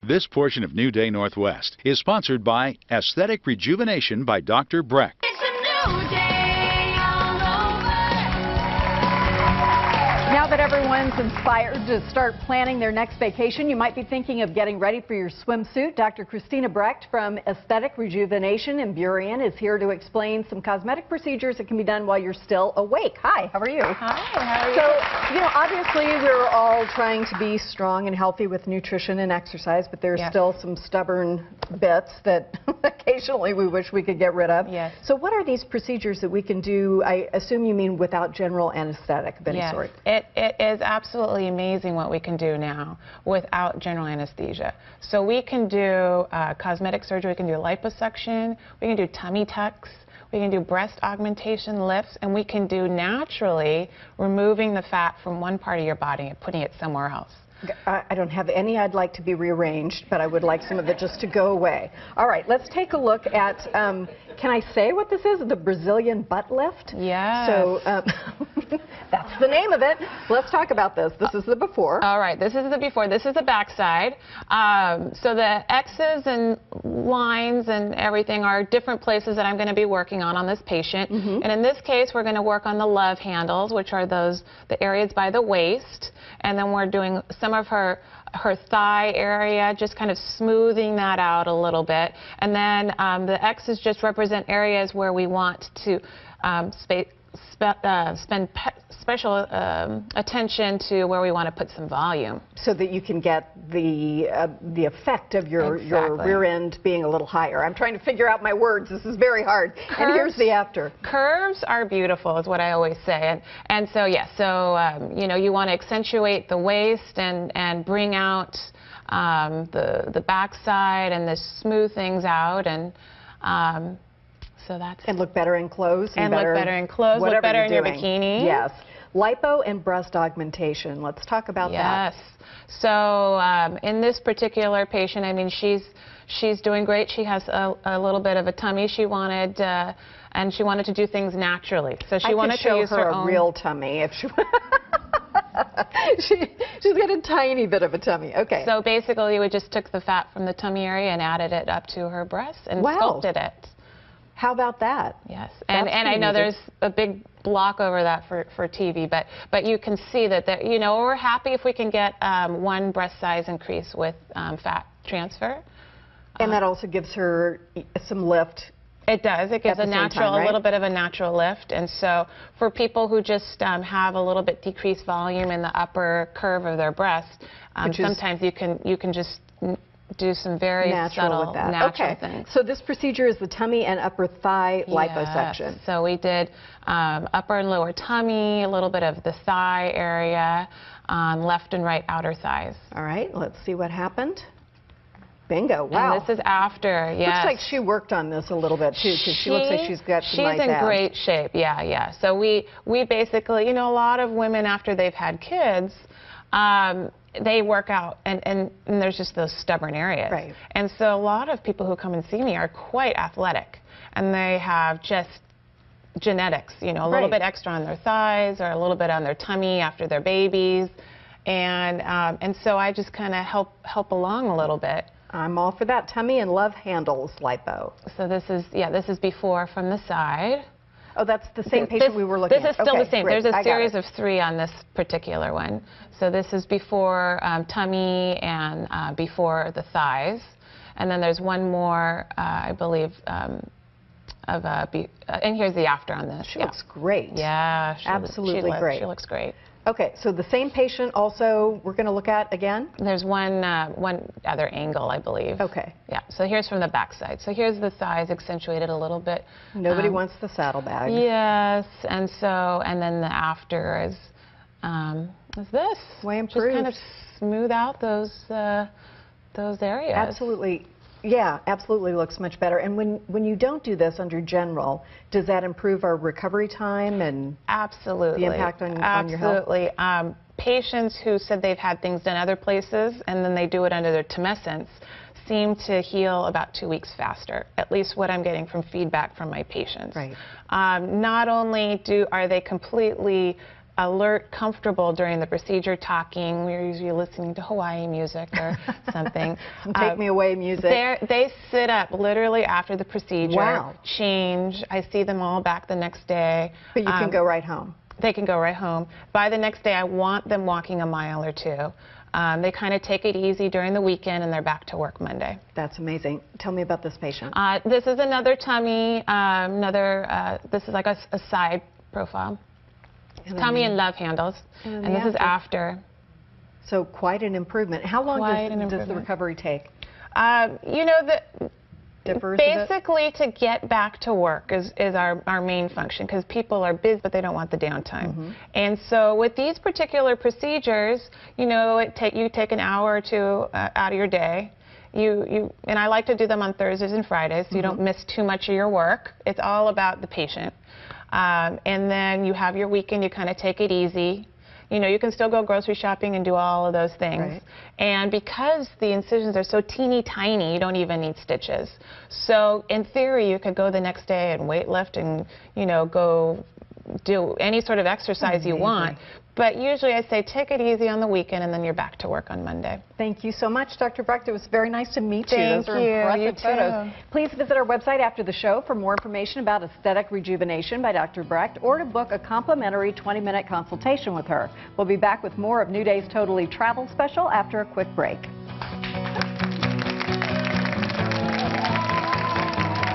This portion of New Day Northwest is sponsored by Aesthetic Rejuvenation by Dr. Brecht. It's a new day all over. Now that everyone's inspired to start planning their next vacation, you might be thinking of getting ready for your swimsuit. Dr. Christina Brecht from Aesthetic Rejuvenation in Burien is here to explain some cosmetic procedures that can be done while you're still awake. Hi, how are you? Hi, how are you? So, you know, obviously we're all trying to be strong and healthy with nutrition and exercise, but there's still some stubborn bits that occasionally we wish we could get rid of. Yes. So what are these procedures that we can do? I assume you mean without general anesthetic of any sort. It is absolutely amazing what we can do now without general anesthesia. So we can do cosmetic surgery, we can do liposuction, we can do tummy tucks, we can do breast augmentation lifts, and we can do naturally removing the fat from one part of your body and putting it somewhere else. I don't have any I'd like to be rearranged, but I would like some of it just to go away. All right, let's take a look at, can I say what this is? The Brazilian butt lift? Yes. So that's the name of it. Let's talk about this. This is the before. All right, this is the before. This is the backside. So the X's and lines and everything are different places that I'm going to be working on this patient. And in this case, we're going to work on the love handles, which are the areas by the waist. And then we're doing some of her thigh area, just kind of smoothing that out a little bit. And then the X's just represent areas where we want to spend special attention to, where we want to put some volume. So that you can get the effect of your rear end being a little higher. I'm trying to figure out my words. This is very hard. And here's the after. Curves are beautiful, is what I always say. And so, yes, you know, you want to accentuate the waist and bring out the backside and smooth things out. And so that's and look better in clothes. And look better in clothes, look better in your bikini. Yes. Lipo and breast augmentation. Let's talk about that. Yes. So in this particular patient, I mean, she's doing great. She has a little bit of a tummy. She wanted, and she wanted to do things naturally. So she wanted to use her own real tummy if she. She's got a tiny bit of a tummy. Okay. So basically, we just took the fat from the tummy area and added it up to her breasts and sculpted it. How about that? Yes, and I know there's a big block over that for TV, but you can see that you know, we're happy if we can get one breast size increase with fat transfer. And that also gives her some lift. It does. It gives a little bit of a natural lift. And so for people who just have a little bit decreased volume in the upper curve of their breast, sometimes you can just do some very subtle natural things. So this procedure is the tummy and upper thigh liposuction. So we did upper and lower tummy, a little bit of the thigh area, left and right outer thighs. All right, let's see what happened. Bingo, wow. And this is after, yes. Looks like she worked on this a little bit too, because she looks like she's got some nice abs. She's in great shape, yeah. So we basically, you know, a lot of women after they've had kids, they work out, and there's just those stubborn areas. Right. And so a lot of people who come and see me are quite athletic, and they have just genetics, you know, a little bit extra on their thighs or a little bit on their tummy after their babies, and so I just kind of help along a little bit. I'm all for that. Tummy and love handles lipo. So this is before from the side. Oh, that's the same patient we were looking at. This is still the same. Great. There's a series of 3 on this particular one. So this is before tummy and before the thighs. And then there's one more, I believe, and here's the after on this. She looks great. Yeah, absolutely great. She looks great. Okay, so the same patient also we're going to look at again? There's one other angle, I believe. Okay. Yeah, so here's from the back side. So here's the thighs accentuated a little bit. Nobody wants the saddlebag. Yes, and then the after is this. Way improved. Just kind of smooth out those areas. Absolutely. Yeah, absolutely looks much better. And when you don't do this under general, does that improve our recovery time and absolutely the impact on your health? Absolutely. Patients who said they've had things done other places and then they do it under their tumescence seem to heal about 2 weeks faster, at least what I'm getting from feedback from my patients. Right. Not only are they completely alert, comfortable during the procedure, talking. We're usually listening to Hawaii music or something. Some take me away music. They sit up literally after the procedure, Wow. change. I see them all back the next day. But you can go right home. They can go right home. By the next day, I want them walking a mile or two. They kind of take it easy during the weekend, and they're back to work Monday. That's amazing. Tell me about this patient. This is another tummy, this is like a side profile. Tummy and love handles, and this is after. So quite an improvement. How long does the recovery take? You know, Differs a bit? basically to get back to work is our main function, because people are busy but they don't want the downtime. And so with these particular procedures, you know, you take an hour or two out of your day. And I like to do them on Thursdays and Fridays, so you don't miss too much of your work. It's all about the patient. And then you have your weekend, you kind of take it easy. You know, you can still go grocery shopping and do all of those things. Right. And because the incisions are so teeny tiny, you don't even need stitches. So in theory, you could go the next day and weight lift and, you know, go do any sort of exercise you want. But usually I say take it easy on the weekend, and then you're back to work on Monday. Thank you so much, Dr. Brecht. It was very nice to meet you. Thank Those are you. impressive You photos. too. Please visit our website after the show for more information about aesthetic rejuvenation by Dr. Brecht, or to book a complimentary 20-minute consultation with her. We'll be back with more of New Day's Totally Travel special after a quick break.